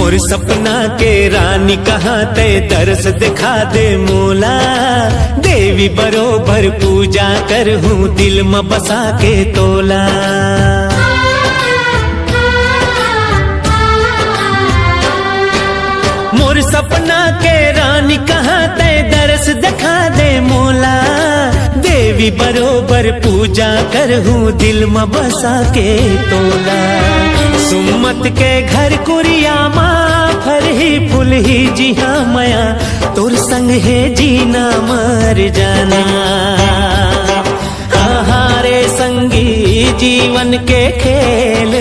मोर सपना के रानी कहाँ ते दर्श दिखा दे मोला। देवी बरोबर पूजा कर हूँ दिल में बसा के तोला। मोर सपना के रानी कहाँ ते दर्श दिखा दे मोला। देवी बरोबर पूजा कर हूँ दिल में बसा के तोला। सुमत के घर कुरिया माँ फर ही फूल ही जी हाँ मया तोर संग है जीना मर जाना। आहारे संगी जीवन के खेल